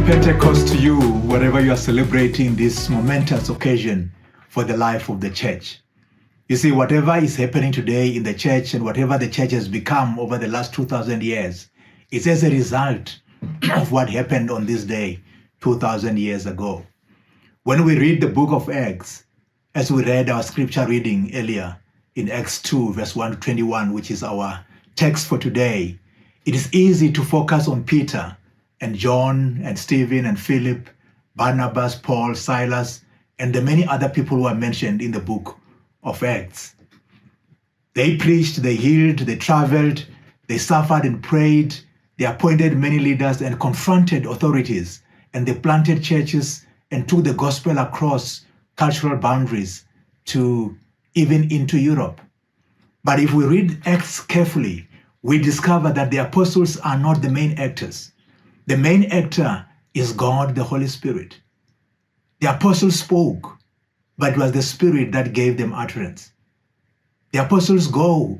Pentecost to you, wherever you are celebrating this momentous occasion for the life of the church. You see, whatever is happening today in the church and whatever the church has become over the last 2,000 years, is as a result of what happened on this day 2,000 years ago. When we read the book of Acts, as we read our scripture reading earlier in Acts 2, verse 1 to 21, which is our text for today, it is easy to focus on Peter and John and Stephen and Philip, Barnabas, Paul, Silas, and the many other people who are mentioned in the book of Acts. They preached, they healed, they traveled, they suffered and prayed, they appointed many leaders and confronted authorities, and they planted churches and took the gospel across cultural boundaries to even into Europe. But if we read Acts carefully, we discover that the apostles are not the main actors. The main actor is God, the Holy Spirit. The apostles spoke, but it was the Spirit that gave them utterance. The apostles go,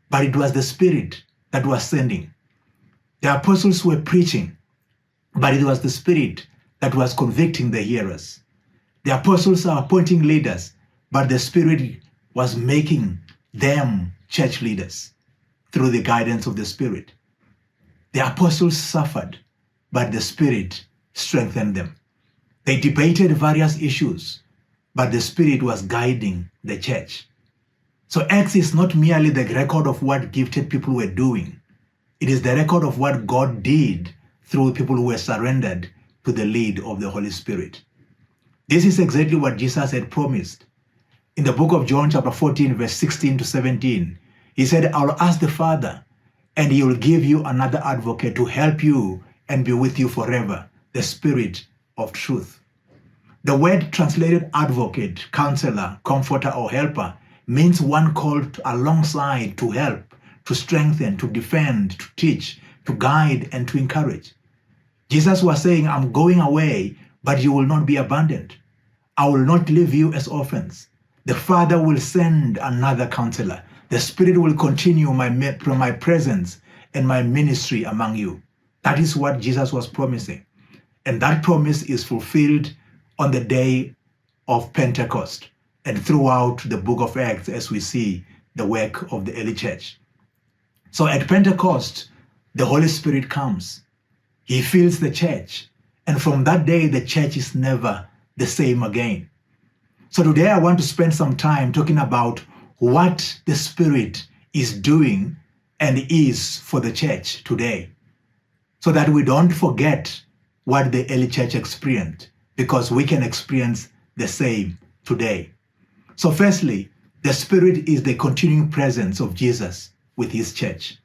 but it was the Spirit that was sending. The apostles were preaching, but it was the Spirit that was convicting the hearers. The apostles are appointing leaders, but the Spirit was making them church leaders through the guidance of the Spirit. The apostles suffered, but the Spirit strengthened them. They debated various issues, but the Spirit was guiding the church. So Acts is not merely the record of what gifted people were doing. It is the record of what God did through people who were surrendered to the lead of the Holy Spirit. This is exactly what Jesus had promised. In the book of John chapter 14, verse 16 to 17, he said, "I will ask the Father, and he will give you another advocate to help you and be with you forever, the Spirit of truth." The word translated advocate, counselor, comforter, or helper means one called alongside to help, to strengthen, to defend, to teach, to guide, and to encourage. Jesus was saying, "I'm going away, but you will not be abandoned. I will not leave you as orphans. The Father will send another counselor. The Spirit will continue my presence and my ministry among you." That is what Jesus was promising. And that promise is fulfilled on the day of Pentecost and throughout the book of Acts as we see the work of the early church. So at Pentecost, the Holy Spirit comes. He fills the church. And from that day, the church is never the same again. So today I want to spend some time talking about what the Spirit is doing and is for the church today, so that we don't forget what the early church experienced, because we can experience the same today. So firstly, the Spirit is the continuing presence of Jesus with his church.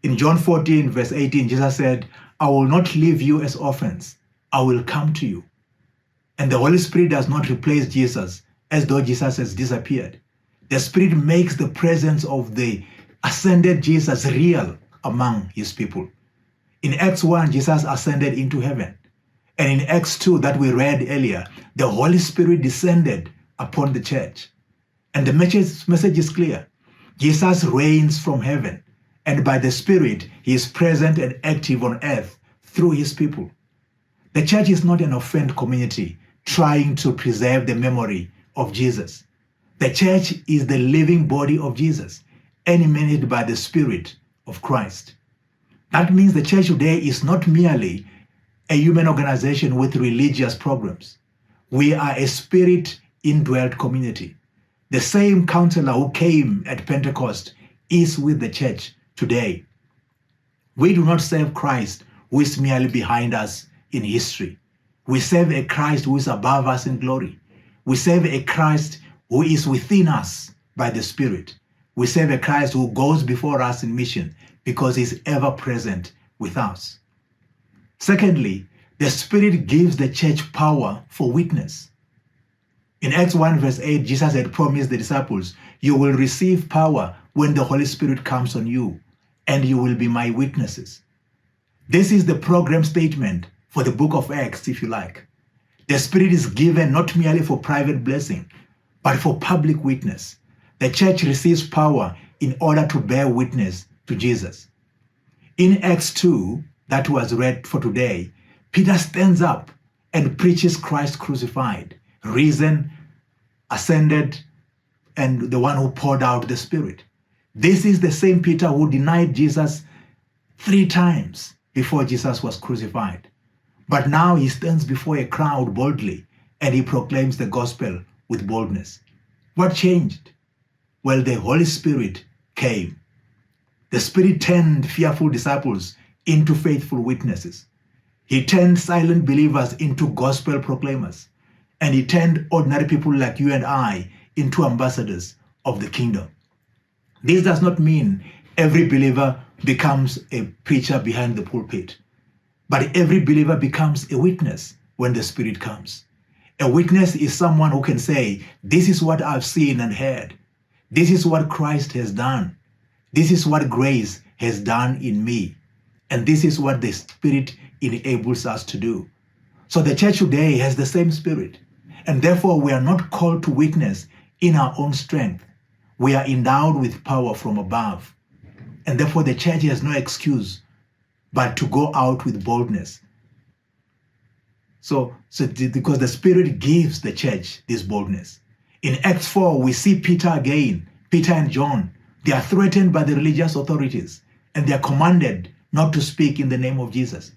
In John 14, verse 18, Jesus said, "I will not leave you as orphans. I will come to you." And the Holy Spirit does not replace Jesus as though Jesus has disappeared. The Spirit makes the presence of the ascended Jesus real among his people. In Acts 1, Jesus ascended into heaven. And in Acts 2 that we read earlier, the Holy Spirit descended upon the church. And the message is clear. Jesus reigns from heaven. And by the Spirit, he is present and active on earth through his people. The church is not an orphaned community trying to preserve the memory of Jesus. The church is the living body of Jesus, animated by the Spirit of Christ. That means the church today is not merely a human organization with religious programs. We are a Spirit-indwelt community. The same counselor who came at Pentecost is with the church today. We do not serve Christ who is merely behind us in history. We serve a Christ who is above us in glory. We serve a Christ who is within us by the Spirit. We serve a Christ who goes before us in mission because he's ever present with us. Secondly, the Spirit gives the church power for witness. In Acts 1 verse 8, Jesus had promised the disciples, "You will receive power when the Holy Spirit comes on you, and you will be my witnesses." This is the program statement for the book of Acts, if you like. The Spirit is given not merely for private blessing, but for public witness. The church receives power in order to bear witness to Jesus. In Acts 2, that was read for today, Peter stands up and preaches Christ crucified, risen, ascended, and the one who poured out the Spirit. This is the same Peter who denied Jesus 3 times before Jesus was crucified. But now he stands before a crowd boldly and he proclaims the gospel with boldness. What changed? Well, the Holy Spirit came. The Spirit turned fearful disciples into faithful witnesses. He turned silent believers into gospel proclaimers. And he turned ordinary people like you and I into ambassadors of the kingdom. This does not mean every believer becomes a preacher behind the pulpit, but every believer becomes a witness when the Spirit comes. A witness is someone who can say, this is what I've seen and heard. This is what Christ has done. This is what grace has done in me. And this is what the Spirit enables us to do. So the church today has the same Spirit. And therefore we are not called to witness in our own strength. We are endowed with power from above. And therefore the church has no excuse but to go out with boldness. So because the Spirit gives the church this boldness. In Acts 4, we see Peter again, Peter and John. They are threatened by the religious authorities and they are commanded not to speak in the name of Jesus.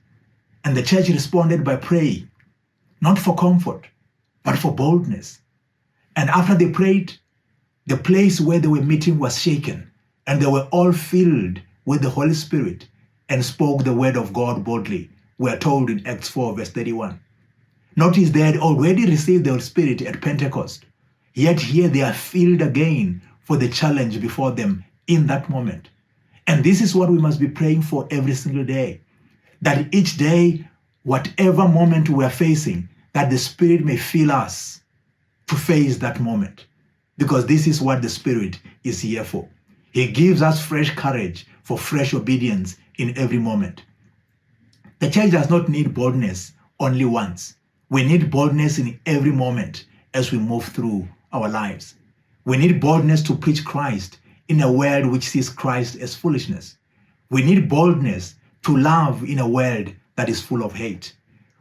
And the church responded by praying, not for comfort, but for boldness. And after they prayed, the place where they were meeting was shaken, and they were all filled with the Holy Spirit and spoke the word of God boldly. We are told in Acts 4, verse 31. Notice they had already received the Holy Spirit at Pentecost, yet here they are filled again for the challenge before them in that moment. And this is what we must be praying for every single day, that each day, whatever moment we are facing, that the Spirit may fill us to face that moment. Because this is what the Spirit is here for. He gives us fresh courage for fresh obedience in every moment. The church does not need boldness only once. We need boldness in every moment as we move through our lives. We need boldness to preach Christ in a world which sees Christ as foolishness. We need boldness to love in a world that is full of hate.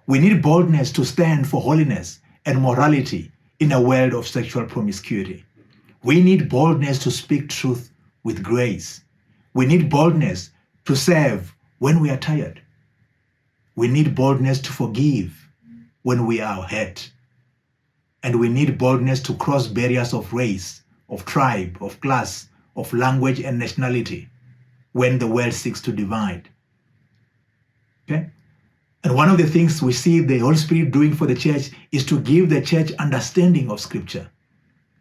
We need boldness to stand for holiness and morality in a world of sexual promiscuity. We need boldness to speak truth with grace. We need boldness to serve when we are tired. We need boldness to forgive when we are hurt. And we need boldness to cross barriers of race, of tribe, of class, of language and nationality when the world seeks to divide. Okay? And one of the things we see the Holy Spirit doing for the church is to give the church understanding of Scripture.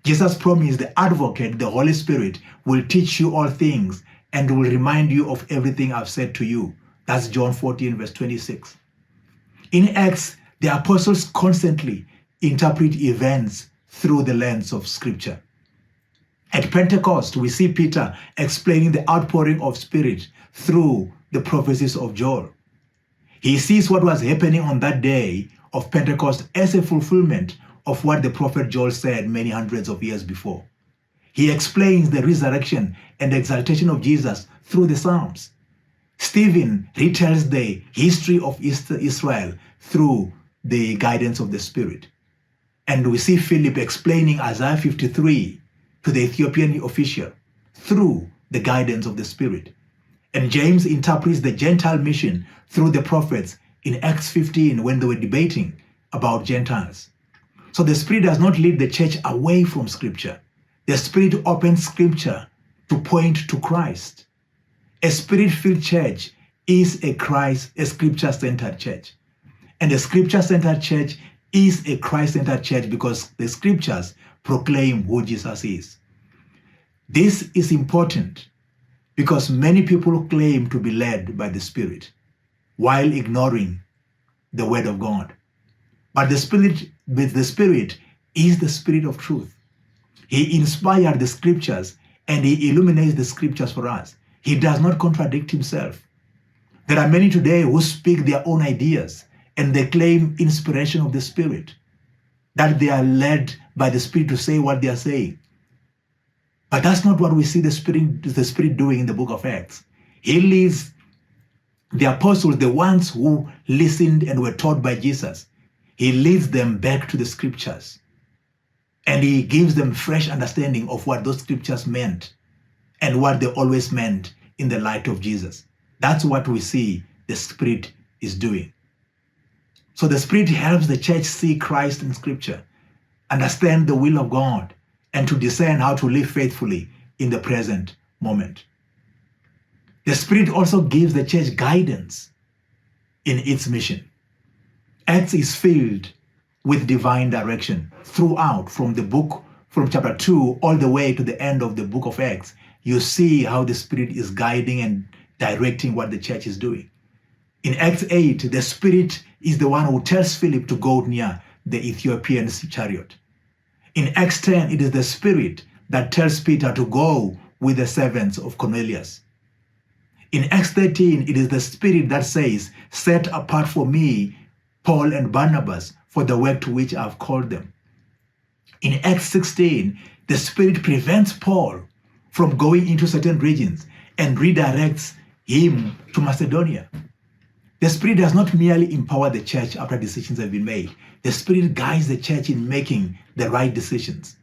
Jesus promised the advocate, the Holy Spirit, will teach you all things and will remind you of everything I've said to you. That's John 14, verse 26. In Acts, the apostles constantly interpret events through the lens of Scripture. At Pentecost, we see Peter explaining the outpouring of Spirit through the prophecies of Joel. He sees what was happening on that day of Pentecost as a fulfillment of what the prophet Joel said many hundreds of years before. He explains the resurrection and exaltation of Jesus through the Psalms. Stephen retells the history of Israel through the guidance of the Spirit. And we see Philip explaining Isaiah 53 to the Ethiopian official through the guidance of the Spirit. And James interprets the Gentile mission through the prophets in Acts 15 when they were debating about Gentiles. So the Spirit does not lead the church away from Scripture. The Spirit opens Scripture to point to Christ. A Spirit-filled church is a Scripture-centered church. And a Scripture-centered church is a Christ-centered church because the Scriptures proclaim who Jesus is. This is important because many people claim to be led by the Spirit while ignoring the Word of God. But the Spirit is the Spirit of truth. He inspired the Scriptures and He illuminates the Scriptures for us. He does not contradict Himself. There are many today who speak their own ideas and they claim inspiration of the Spirit, that they are led by the Spirit to say what they are saying. But that's not what we see the Spirit doing in the book of Acts. He leads The apostles, the ones who listened and were taught by Jesus, he leads them back to the scriptures. And he gives them fresh understanding of what those scriptures meant and what they always meant in the light of Jesus. That's what we see the Spirit is doing. So the Spirit helps the church see Christ in Scripture, understand the will of God, and to discern how to live faithfully in the present moment. The Spirit also gives the church guidance in its mission. Acts is filled with divine direction throughout, from chapter 2 all the way to the end of the book of Acts. You see how the Spirit is guiding and directing what the church is doing. In Acts 8, the Spirit is the one who tells Philip to go near the Ethiopian chariot. In Acts 10, it is the Spirit that tells Peter to go with the servants of Cornelius. In Acts 13, it is the Spirit that says, "Set apart for me Paul and Barnabas for the work to which I have called them." In Acts 16, the Spirit prevents Paul from going into certain regions and redirects him to Macedonia. The Spirit does not merely empower the church after decisions have been made. The Spirit guides the church in making the right decisions.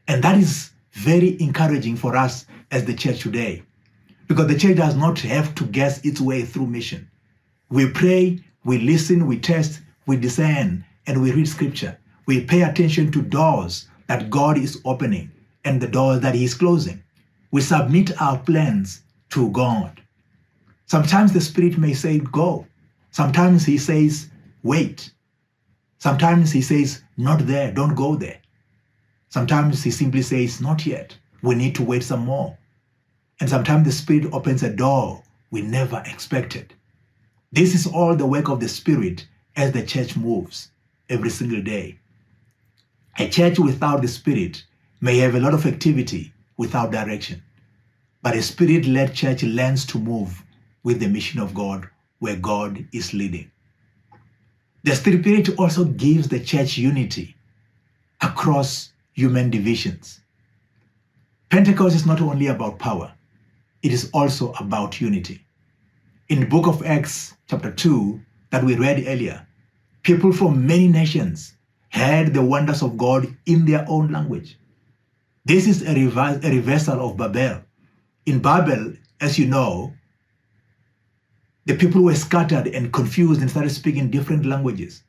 And that is very encouraging for us as the church today, because the church does not have to guess its way through mission. We pray, we listen, we test, we discern, and we read scripture. We pay attention to doors that God is opening and the doors that he is closing. We submit our plans to God. Sometimes the Spirit may say, go. Sometimes he says, wait. Sometimes he says, not there, don't go there. Sometimes he simply says, not yet, we need to wait some more. And sometimes the Spirit opens a door we never expected. This is all the work of the Spirit as the church moves every single day. A church without the Spirit may have a lot of activity without direction, but a Spirit-led church learns to move with the mission of God where God is leading. The Spirit also gives the church unity across human divisions. Pentecost is not only about power, it is also about unity. In the book of Acts chapter 2 that we read earlier, people from many nations heard the wonders of God in their own language. This is a reversal of Babel. In Babel, as you know, the people were scattered and confused and started speaking different languages.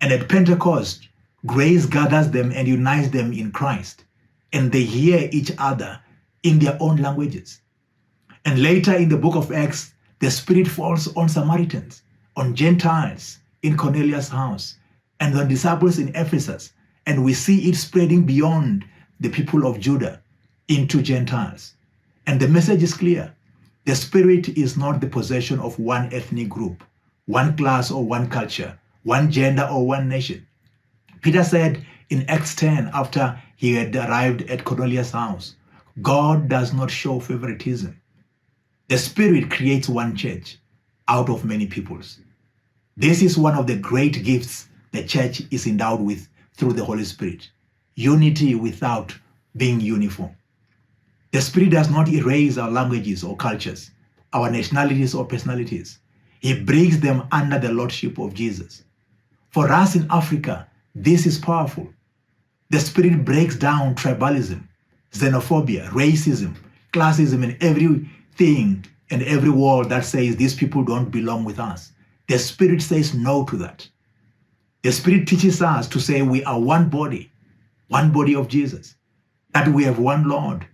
And at Pentecost, grace gathers them and unites them in Christ, and they hear each other in their own languages. And later in the book of Acts, the Spirit falls on Samaritans, on Gentiles in Cornelius' house, and on disciples in Ephesus. And we see it spreading beyond the people of Judah into Gentiles. And the message is clear. The Spirit is not the possession of one ethnic group, one class or one culture, one gender or one nation. Peter said in Acts 10, after he had arrived at Cornelius' house, God does not show favoritism. The Spirit creates one church out of many peoples. This is one of the great gifts the church is endowed with through the Holy Spirit. Unity without being uniform. The Spirit does not erase our languages or cultures, our nationalities or personalities. He brings them under the lordship of Jesus. For us in Africa, this is powerful. The Spirit breaks down tribalism, xenophobia, racism, classism, and everything and every wall that says these people don't belong with us. The Spirit says no to that. The Spirit teaches us to say we are one body of Jesus, that we have one Lord,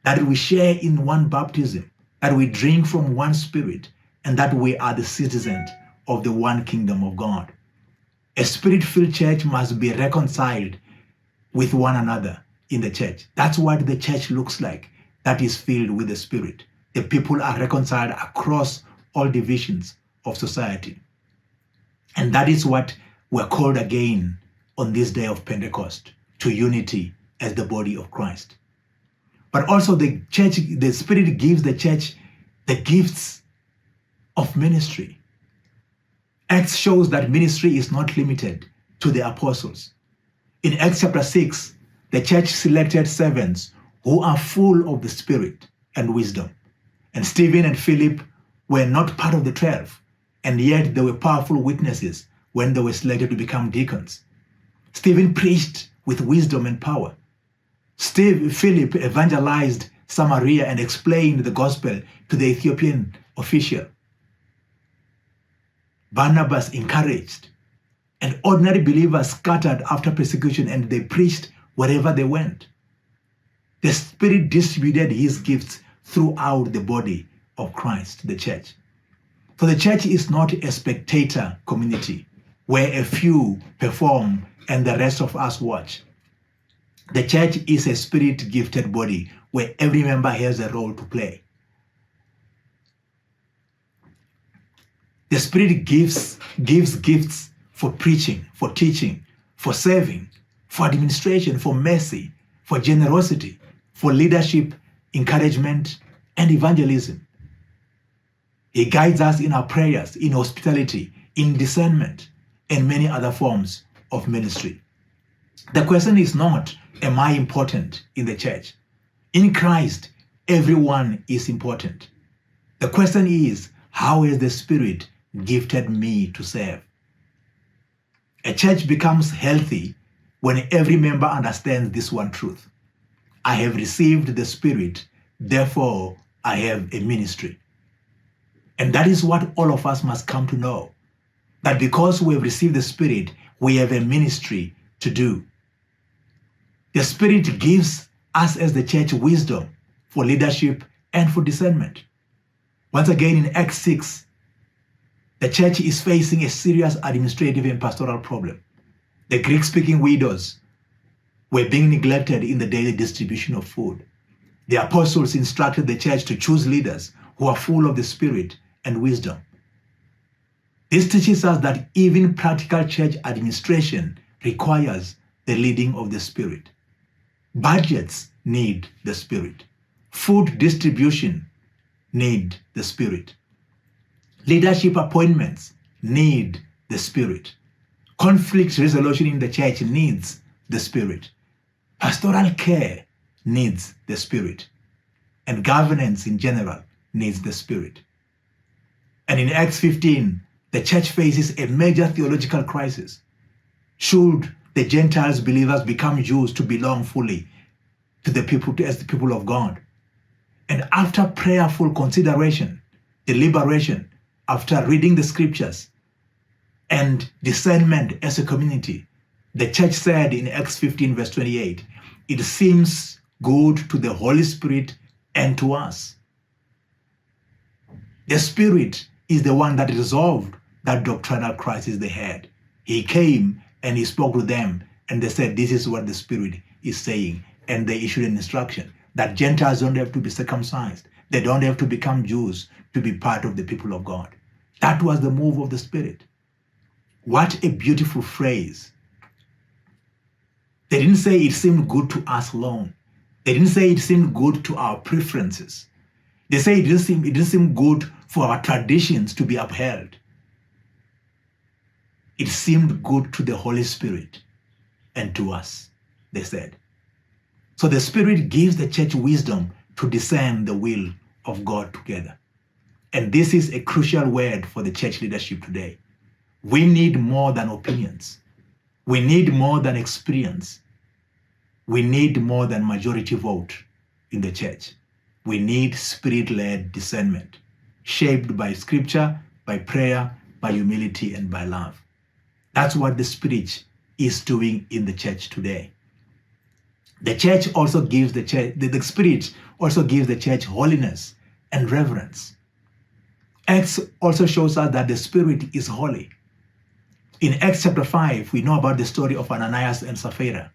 that we share in one baptism, that we drink from one Spirit, and that we are the citizens of the one kingdom of God. A Spirit-filled church must be reconciled with one another in the church. That's what the church looks like, that is filled with the Spirit. The people are reconciled across all divisions of society. And that is what we're called again on this day of Pentecost, to unity as the body of Christ. But also the church, the Spirit gives the church the gifts of ministry. Acts shows that ministry is not limited to the apostles. In Acts chapter 6, the church selected servants who are full of the Spirit and wisdom. And Stephen and Philip were not part of the 12, and yet they were powerful witnesses when they were selected to become deacons. Stephen preached with wisdom and power. Philip evangelized Samaria and explained the gospel to the Ethiopian official. Barnabas encouraged, and ordinary believers scattered after persecution, and they preached wherever they went. The Spirit distributed his gifts throughout the body of Christ, the church. So the church is not a spectator community where a few perform and the rest of us watch. The church is a Spirit-gifted body where every member has a role to play. The Spirit gives gifts for preaching, for teaching, for serving, for administration, for mercy, for generosity, for leadership, encouragement, and evangelism. He guides us in our prayers, in hospitality, in discernment, and many other forms of ministry. The question is not, am I important in the church? In Christ, everyone is important. The question is, how has the Spirit gifted me to serve? A church becomes healthy when every member understands this one truth. I have received the Spirit, therefore I have a ministry. And that is what all of us must come to know, that because we have received the Spirit, we have a ministry to do. The Spirit gives us as the church wisdom for leadership and for discernment. Once again, in Acts 6, the church is facing a serious administrative and pastoral problem. The Greek-speaking widows were being neglected in the daily distribution of food. The apostles instructed the church to choose leaders who are full of the Spirit and wisdom. This teaches us that even practical church administration requires the leading of the Spirit. Budgets need the Spirit. Food distribution need the Spirit. Leadership appointments need the Spirit. Conflict resolution in the church needs the Spirit. Pastoral care needs the Spirit. And governance in general needs the Spirit. And in Acts 15, the church faces a major theological crisis. Should the Gentiles believers become Jews to belong fully to the people, as the people of God? And after prayerful consideration, deliberation, after reading the scriptures and discernment as a community, the church said in Acts 15 verse 28, it seems good to the Holy Spirit and to us. The Spirit is the one that resolved that doctrinal crisis they had. He came and he spoke to them and they said, this is what the Spirit is saying. And they issued an instruction that Gentiles don't have to be circumcised. They don't have to become Jews to be part of the people of God. That was the move of the Spirit. What a beautiful phrase. They didn't say it seemed good to us alone. They didn't say it seemed good to our preferences. They say it didn't seem good for our traditions to be upheld. It seemed good to the Holy Spirit and to us, they said. So the Spirit gives the church wisdom to discern the will of God together. And this is a crucial word for the church leadership today. We need more than opinions. We need more than experience. We need more than majority vote in the church. We need Spirit-led discernment, shaped by scripture, by prayer, by humility, and by love. That's what the Spirit is doing in the church today. The church also gives the Spirit also gives the church holiness and reverence. Acts also shows us that the Spirit is holy. In Acts chapter 5, we know about the story of Ananias and Sapphira.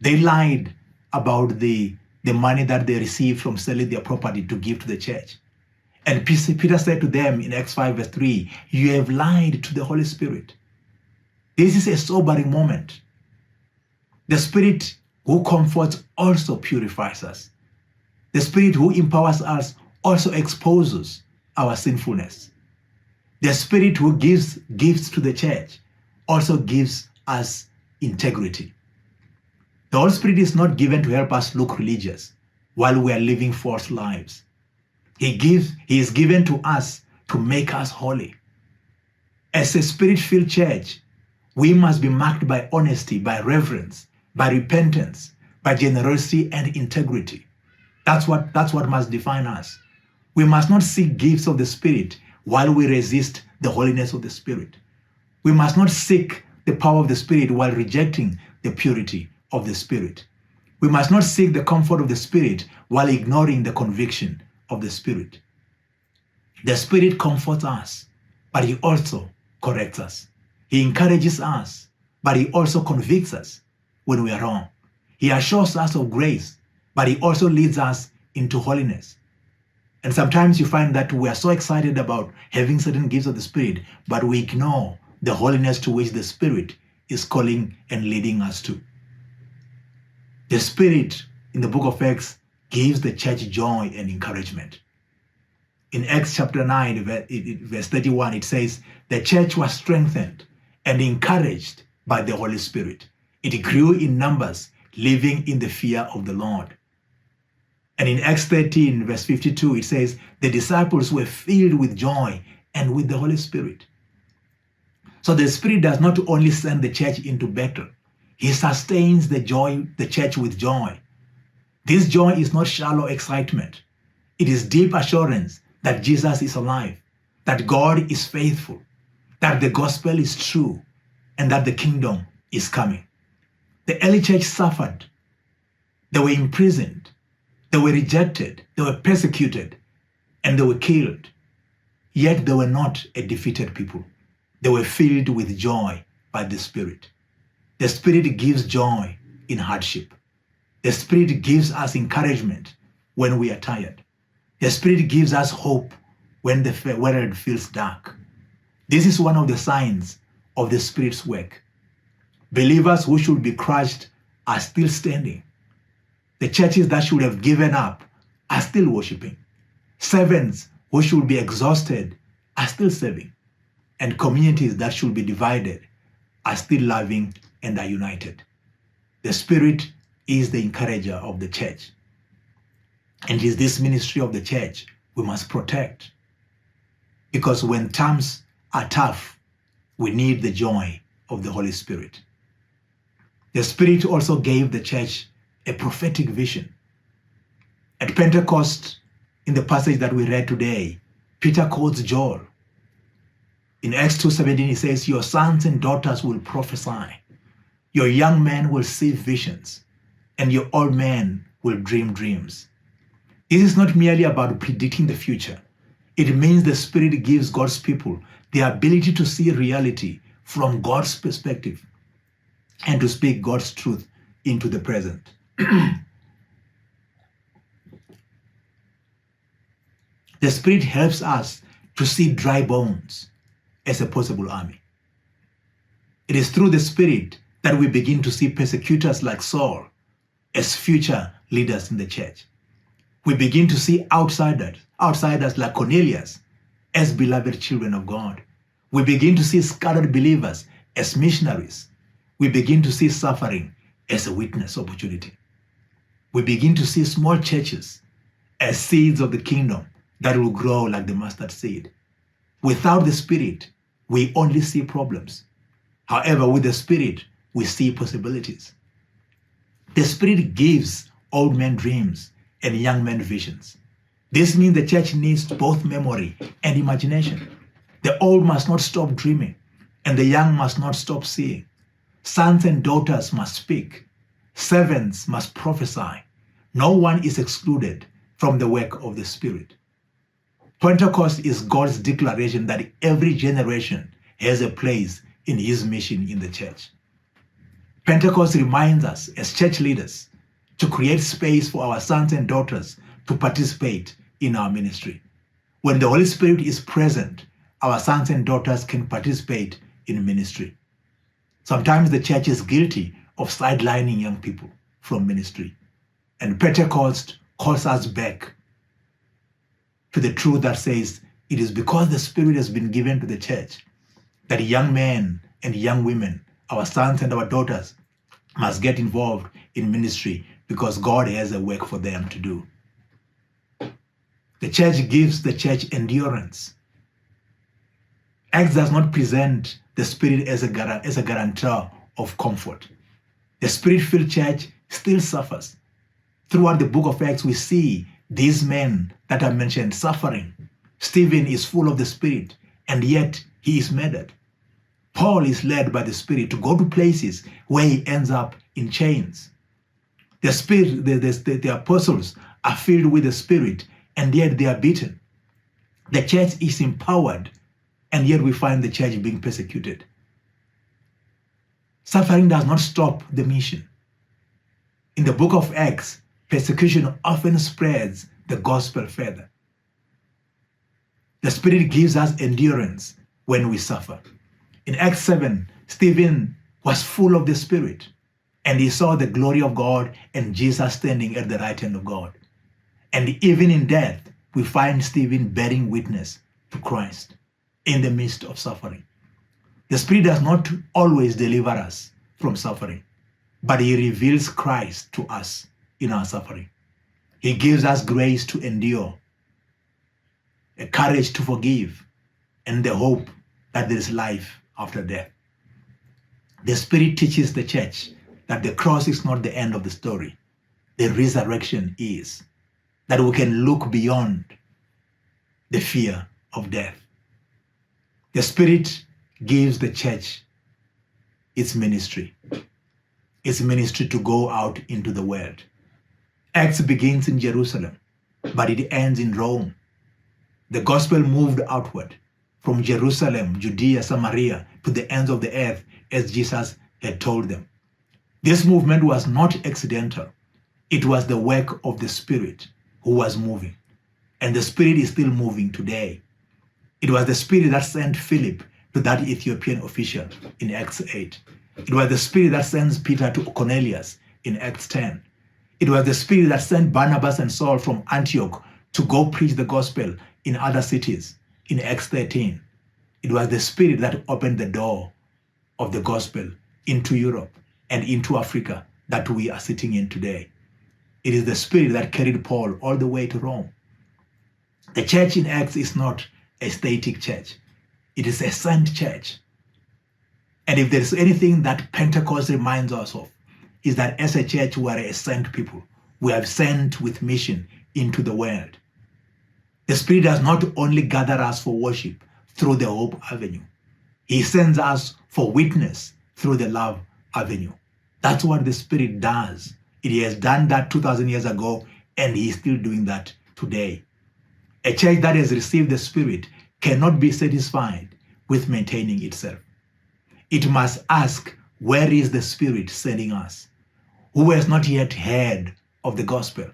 They lied about the money that they received from selling their property to give to the church. And Peter said to them in Acts 5 verse 3, you have lied to the Holy Spirit. This is a sobering moment. The Spirit who comforts also purifies us. The Spirit who empowers us also exposes our sinfulness. The Spirit who gives gifts to the church also gives us integrity. The Holy Spirit is not given to help us look religious while we are living false lives. He is given to us to make us holy. As a spirit-filled church, we must be marked by honesty, by reverence, by repentance, by generosity and integrity. That's what must define us. We must not seek gifts of the Spirit while we resist the holiness of the Spirit. We must not seek the power of the Spirit while rejecting the purity of the Spirit. We must not seek the comfort of the Spirit while ignoring the conviction of the Spirit. The Spirit comforts us, but He also corrects us. He encourages us, but He also convicts us when we are wrong. He assures us of grace, but He also leads us into holiness. And sometimes you find that we are so excited about having certain gifts of the Spirit, but we ignore the holiness to which the Spirit is calling and leading us to. The Spirit in the book of Acts gives the church joy and encouragement. In Acts chapter 9, verse 31, it says, the church was strengthened and encouraged by the Holy Spirit. It grew in numbers, living in the fear of the Lord. And in Acts 13, verse 52, it says, the disciples were filled with joy and with the Holy Spirit. So the Spirit does not only send the church into battle, He sustains the church with joy. This joy is not shallow excitement. It is deep assurance that Jesus is alive, that God is faithful, that the gospel is true, and that the kingdom is coming. The early church suffered. They were imprisoned. They were rejected. They were persecuted. And they were killed. Yet they were not a defeated people. They were filled with joy by the Spirit. The Spirit gives joy in hardship. The Spirit gives us encouragement when we are tired. The Spirit gives us hope when the world feels dark. This is one of the signs of the Spirit's work. Believers who should be crushed are still standing. The churches that should have given up are still worshiping. Servants who should be exhausted are still serving. And communities that should be divided are still loving and are united. The Spirit is the encourager of the church. And it is this ministry of the church we must protect. Because when times are tough, we need the joy of the Holy Spirit. The Spirit also gave the church a prophetic vision. At Pentecost, in the passage that we read today, Peter quotes Joel. In Acts 2:17, he says, your sons and daughters will prophesy. Your young men will see visions, and your old men will dream dreams. This is not merely about predicting the future. It means the Spirit gives God's people the ability to see reality from God's perspective and to speak God's truth into the present. The Spirit helps us to see dry bones as a possible army. It is through the Spirit that we begin to see persecutors like Saul as future leaders in the church. We begin to see outsiders like Cornelius as beloved children of God. We begin to see scattered believers as missionaries. We begin to see suffering as a witness opportunity. We begin to see small churches as seeds of the kingdom that will grow like the mustard seed. Without the Spirit, we only see problems. However, with the Spirit, we see possibilities. The Spirit gives old men dreams and young men visions. This means the church needs both memory and imagination. The old must not stop dreaming, and the young must not stop seeing. Sons and daughters must speak. Servants must prophesy. No one is excluded from the work of the Spirit. Pentecost is God's declaration that every generation has a place in His mission in the church. Pentecost reminds us as church leaders to create space for our sons and daughters to participate in our ministry. When the Holy Spirit is present, our sons and daughters can participate in ministry. Sometimes the church is guilty of sidelining young people from ministry. And Pentecost calls us back to the truth that says it is because the Spirit has been given to the church that young men and young women, our sons and our daughters, must get involved in ministry because God has a work for them to do. The church gives the church endurance. Acts does not present the Spirit as a guarantor of comfort. The Spirit-filled church still suffers. Throughout the book of Acts, we see these men that are mentioned suffering. Stephen is full of the Spirit, and yet he is murdered. Paul is led by the Spirit to go to places where he ends up in chains. The Spirit, the apostles are filled with the Spirit, and yet they are beaten. The church is empowered, and yet we find the church being persecuted. Suffering does not stop the mission. In the book of Acts, persecution often spreads the gospel further. The Spirit gives us endurance when we suffer. In Acts 7, Stephen was full of the Spirit, and he saw the glory of God and Jesus standing at the right hand of God. And even in death, we find Stephen bearing witness to Christ in the midst of suffering. The Spirit does not always deliver us from suffering, but he reveals Christ to us in our suffering. He gives us grace to endure, a courage to forgive, and the hope that there is life after death. The Spirit teaches the church that the cross is not the end of the story. The resurrection is. That we can look beyond the fear of death. The Spirit gives the church its ministry to go out into the world. Acts begins in Jerusalem, but it ends in Rome. The gospel moved outward from Jerusalem, Judea, Samaria, to the ends of the earth, as Jesus had told them. This movement was not accidental. It was the work of the Spirit who was moving. And the Spirit is still moving today. It was the Spirit that sent Philip to that Ethiopian official in Acts 8. It was the Spirit that sends Peter to Cornelius in Acts 10. It was the Spirit that sent Barnabas and Saul from Antioch to go preach the gospel in other cities in Acts 13. It was the Spirit that opened the door of the gospel into Europe and into Africa that we are sitting in today. It is the Spirit that carried Paul all the way to Rome. The church in Acts is not a static church. It is a sent church. And if there is anything that Pentecost reminds us of, is that as a church, we are a sent people. We are sent with mission into the world. The Spirit does not only gather us for worship through the Hope Avenue. He sends us for witness through the Love Avenue. That's what the Spirit does. It has done that 2,000 years ago, and he is still doing that today. A church that has received the Spirit cannot be satisfied with maintaining itself. It must ask, where is the Spirit sending us? Who has not yet heard of the gospel?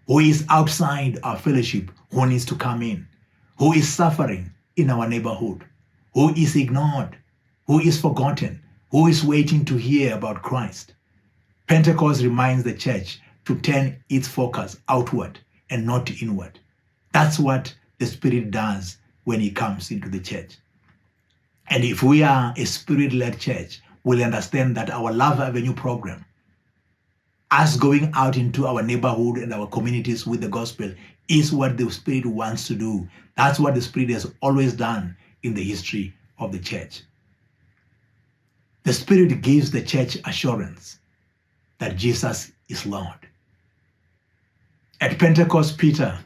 Who is outside our fellowship who needs to come in? Who is suffering in our neighborhood? Who is ignored? Who is forgotten? Who is waiting to hear about Christ? Pentecost reminds the church to turn its focus outward and not inward. That's what the Spirit does when he comes into the church. And if we are a Spirit-led church, we'll understand that our Love Avenue program, us going out into our neighborhood and our communities with the gospel, is what the Spirit wants to do. That's what the Spirit has always done in the history of the church. The Spirit gives the church assurance that Jesus is Lord. At Pentecost, Peter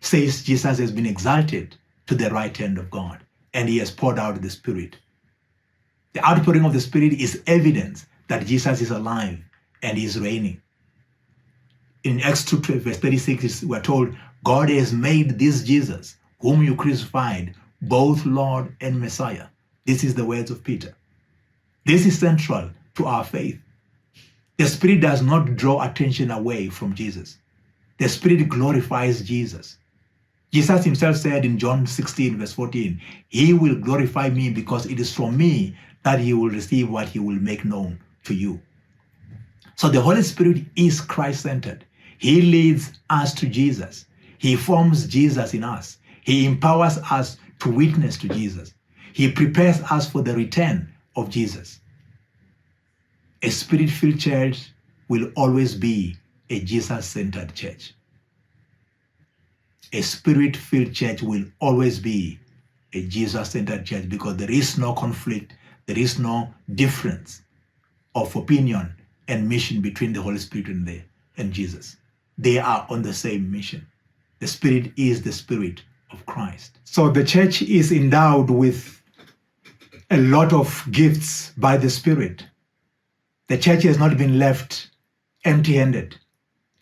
says Jesus has been exalted to the right hand of God, and he has poured out the Spirit. The outpouring of the Spirit is evidence that Jesus is alive and he is reigning. In Acts 2 verse 36, we're told, God has made this Jesus, whom you crucified, both Lord and Messiah. This is the words of Peter. This is central to our faith. The Spirit does not draw attention away from Jesus. The Spirit glorifies Jesus. Jesus himself said in John 16 verse 14, he will glorify me because it is from me that he will receive what he will make known to you. So the Holy Spirit is Christ-centered. He leads us to Jesus. He forms Jesus in us. He empowers us to witness to Jesus. He prepares us for the return of Jesus. A Spirit-filled church will always be a Jesus-centered church. A Spirit-filled church will always be a Jesus-centered church, because there is no conflict, there is no difference of opinion and mission between the Holy Spirit and Jesus. They are on the same mission. The Spirit is the Spirit of Christ. So the church is endowed with a lot of gifts by the Spirit. The church has not been left empty-handed.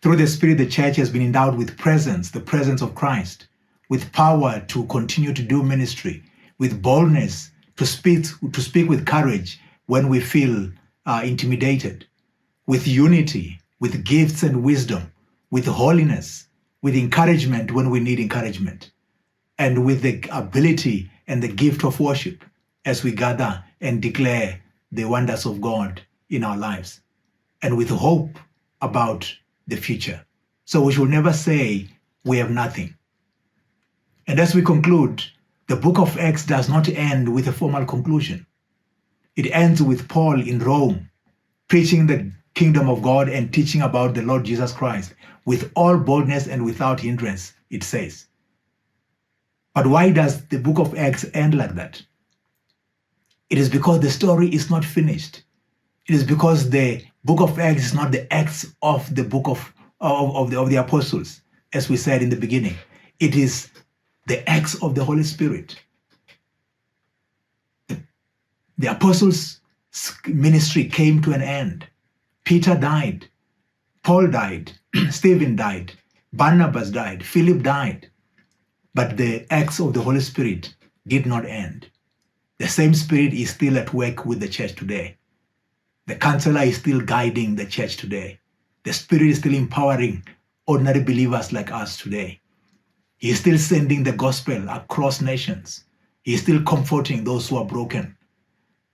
Through the Spirit, the church has been endowed with presence, the presence of Christ, with power to continue to do ministry, with boldness to speak with courage when we feel intimidated, with unity, with gifts and wisdom, with holiness, with encouragement when we need encouragement, and with the ability and the gift of worship as we gather and declare the wonders of God in our lives, and with hope about the future. So we should never say we have nothing. And as we conclude, the book of Acts does not end with a formal conclusion. It ends with Paul in Rome, preaching the kingdom of God and teaching about the Lord Jesus Christ with all boldness and without hindrance, it says. But why does the book of Acts end like that? It is because the story is not finished. It is because the book of Acts is not the Acts of the book of the apostles, as we said in the beginning. It is the Acts of the Holy Spirit. The apostles' ministry came to an end. Peter died. Paul died. Stephen died. Barnabas died. Philip died. But the Acts of the Holy Spirit did not end. The same Spirit is still at work with the church today. The counselor is still guiding the church today. The Spirit is still empowering ordinary believers like us today. He is still sending the gospel across nations. He is still comforting those who are broken.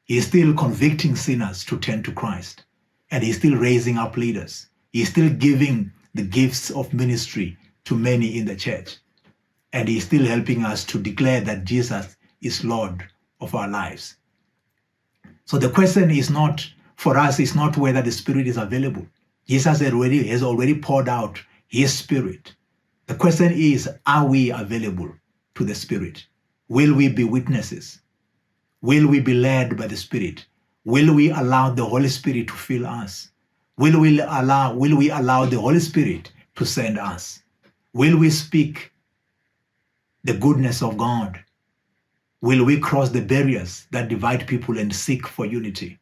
He is still convicting sinners to turn to Christ. And he is still raising up leaders. He is still giving the gifts of ministry to many in the church. And he is still helping us to declare that Jesus is Lord of our lives. So the question is not, for us, is not whether the Spirit is available. Jesus has already poured out his Spirit. The question is, are we available to the Spirit? Will we be witnesses? Will we be led by the Spirit? Will we allow the Holy Spirit to fill us? Will we allow the Holy Spirit to send us? Will we speak the goodness of God? Will we cross the barriers that divide people and seek for unity?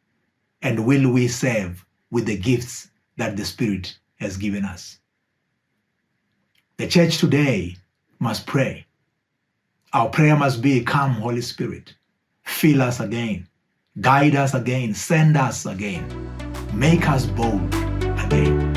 And will we serve with the gifts that the Spirit has given us? The church today must pray. Our prayer must be, come, Holy Spirit, fill us again, guide us again, send us again, make us bold again.